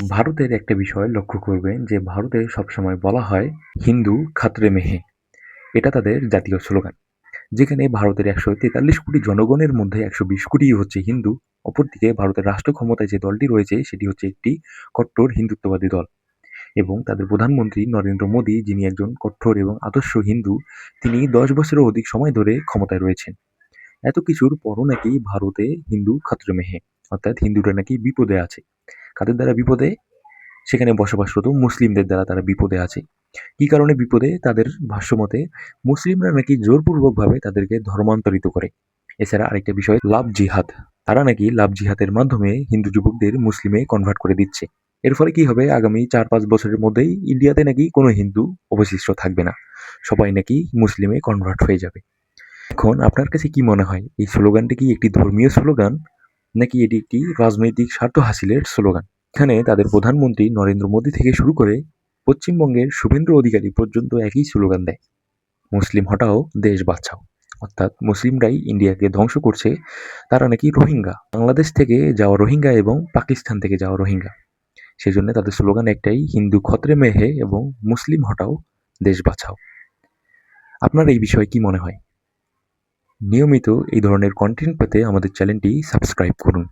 ভারতের একটা বিষয় লক্ষ্য করবেন যে ভারতে সবসময় বলা হয় হিন্দু খাতরে মেহে। এটা তাদের জাতীয় স্লোগান। যেখানে ভারতের ১৪৩ কোটি জনগণের মধ্যে ১২০ কোটি হচ্ছে হিন্দু। অপরদিকে ভারতের রাষ্ট্র ক্ষমতায় যে দলটি রয়েছে সেটি হচ্ছে একটি কট্টর হিন্দুত্ববাদী দল এবং তাদের প্রধানমন্ত্রী নরেন্দ্র মোদী, যিনি একজন কট্টর এবং আদর্শ হিন্দু, তিনি ১০ বছরেরও অধিক সময় ধরে ক্ষমতায় রয়েছেন। এত কিছুর পরও নাকি ভারতে হিন্দু খাতরে মেহে, অর্থাৎ হিন্দুরা নাকি বিপদে আছে। কাদের দ্বারা বিপদে? সেখানে বসবাসরত মুসলিমদের দ্বারা তারা বিপদে আছে। কি কারণে বিপদে? তাদের ভাষ্যমতে মুসলিমরা নাকি জোরপূর্বকভাবে তাদেরকে ধর্মান্তরিত করে। এছাড়া আরেকটা বিষয় লাভ জিহাদ। তারা নাকি লাভ জিহাদের মাধ্যমে হিন্দু যুবকদের মুসলিমে কনভার্ট করে দিচ্ছে। এর ফলে কি হবে? আগামী ৪-৫ বছরের মধ্যেই ইন্ডিয়াতে নাকি কোনো হিন্দু অবশিষ্ট থাকবে না। সবাই নাকি মুসলিমে কনভার্ট হয়ে যাবে। এখন আপনার কাছে কি মনে হয় এই স্লোগানটি কি একটি ধর্মীয় স্লোগান নাকি এটি একটি রাজনৈতিক স্বার্থ হাসিলের স্লোগান? এখানে তাদের প্রধানমন্ত্রী নরেন্দ্র মোদী থেকে শুরু করে পশ্চিমবঙ্গের শুভেন্দু অধিকারী পর্যন্ত একই স্লোগান দেয়, মুসলিম হটাও দেশ বাঁচাও। অর্থাৎ মুসলিমরাই ইন্ডিয়াকে ধ্বংস করছে। তারা নাকি রোহিঙ্গা, বাংলাদেশ থেকে যাওয়া রোহিঙ্গা এবং পাকিস্তান থেকে যাওয়া রোহিঙ্গা। সেজন্য তাদের স্লোগান একটাই, হিন্দু খতরে মে হে এবং মুসলিম হটাও দেশ বাঁচাও। আপনার এই বিষয়ে কি মনে হয়? নিয়মিত এই ধরনের কন্টেন্ট পেতে আমাদের চ্যানেলটি সাবস্ক্রাইব করুন।